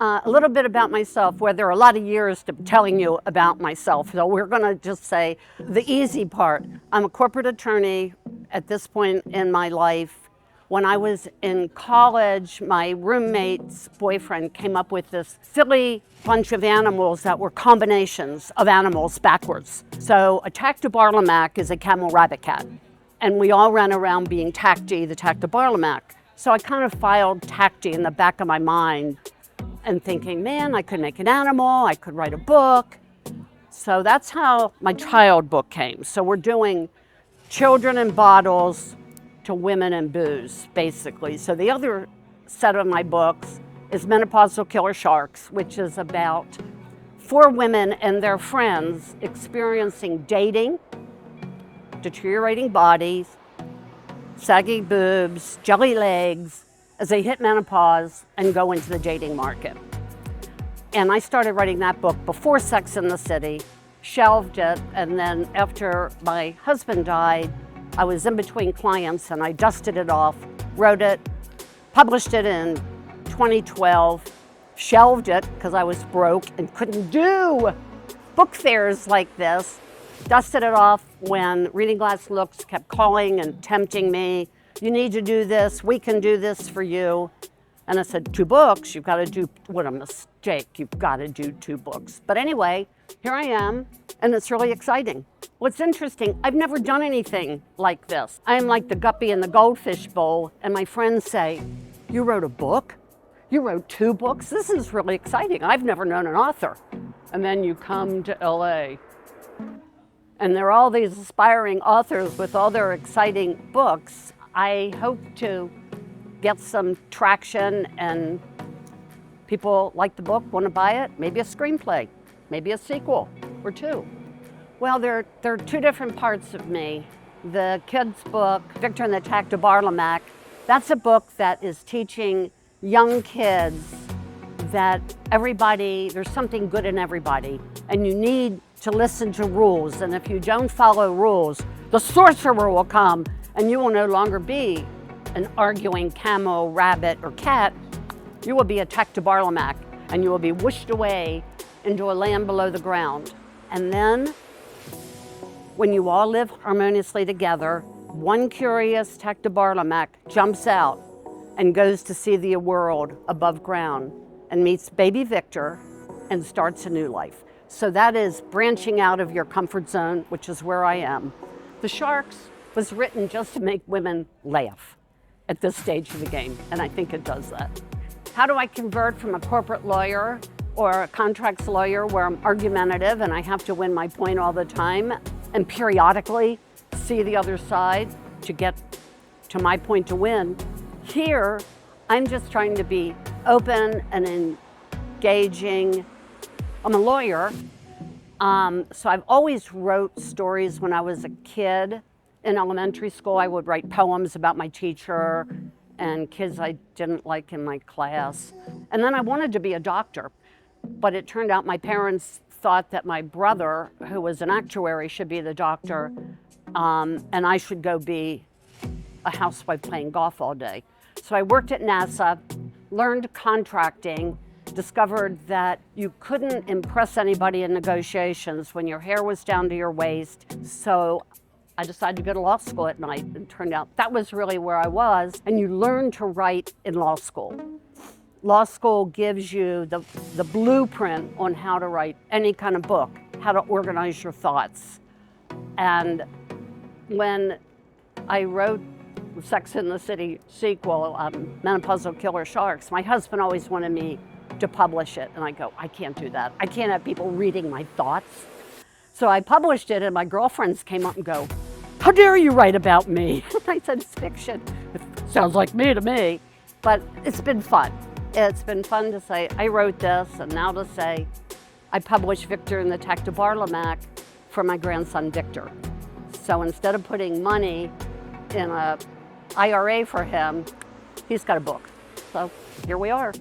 A little bit about myself, where there are a lot of years to telling you about myself. So we're going to just say the easy part. I'm a corporate attorney at this point in my life. When I was in college, my roommate's boyfriend came up with this silly bunch of animals that were combinations of animals backwards. So a Tactobarlamac is a camel rabbit cat. And we all ran around being Tacti, the Tactobarlamac. So I kind of filed Tacti in the back of my mind and thinking, man, I could make an animal, I could write a book. So that's how my child book came. So we're doing children in bottles to women and booze, basically. So the other set of my books is Menopausal Killer Sharks, which is about 4 women and their friends experiencing dating, deteriorating bodies, saggy boobs, jelly legs, as they hit menopause and go into the dating market. And I started writing that book before Sex and the City, shelved it, and then after my husband died, I was in between clients and I dusted it off, wrote it, published it in 2012, shelved it because I was broke and couldn't do book fairs like this, dusted it off when Reading Glass Looks kept calling and tempting me. You need to do this, we can do this for you. And I said, 2 books, you've got to do, what a mistake, you've got to do 2 books. But anyway, here I am, and it's really exciting. What's interesting, I've never done anything like this. I am like the guppy in the goldfish bowl, and my friends say, you wrote a book? You wrote 2 books? This is really exciting. I've never known an author. And then you come to LA, and there are all these aspiring authors with all their exciting books. I hope to get some traction and people like the book, want to buy it, maybe a screenplay, maybe a sequel or 2. Well, there are 2 different parts of me. The kids' book, Victor and the Tactobarlamac, that's a book that is teaching young kids that there's something good in everybody, and you need to listen to rules. And if you don't follow rules, the sorcerer will come and you will no longer be an arguing camel, rabbit, or cat. You will be a Tactobarlamac, and you will be whooshed away into a land below the ground. And then, when you all live harmoniously together, one curious Tactobarlamac jumps out and goes to see the world above ground and meets baby Victor and starts a new life. So that is branching out of your comfort zone, which is where I am. The Sharks was written just to make women laugh at this stage of the game, and I think it does that. How do I convert from a corporate lawyer or a contracts lawyer where I'm argumentative and I have to win my point all the time and periodically see the other side to get to my point to win? Here, I'm just trying to be open and engaging. I'm a lawyer, so I've always wrote stories when I was a kid. In elementary school, I would write poems about my teacher and kids I didn't like in my class. And then I wanted to be a doctor, but it turned out my parents thought that my brother, who was an actuary, should be the doctor, and I should go be a housewife playing golf all day. So I worked at NASA, learned contracting, discovered that you couldn't impress anybody in negotiations when your hair was down to your waist. So I decided to go to law school at night, and turned out that was really where I was. And you learn to write in law school. Law school gives you the blueprint on how to write any kind of book, how to organize your thoughts. And when I wrote Sex and the City sequel, Menopausal Killer Sharks, my husband always wanted me to publish it. And I go, I can't do that. I can't have people reading my thoughts. So I published it, and my girlfriends came up and go, how dare you write about me? I said, it's fiction. It sounds like me to me. But it's been fun. It's been fun to say, I wrote this, and now to say, I published Victor and the Tactobarlamac for my grandson, Victor. So instead of putting money in a IRA for him, he's got a book. So here we are.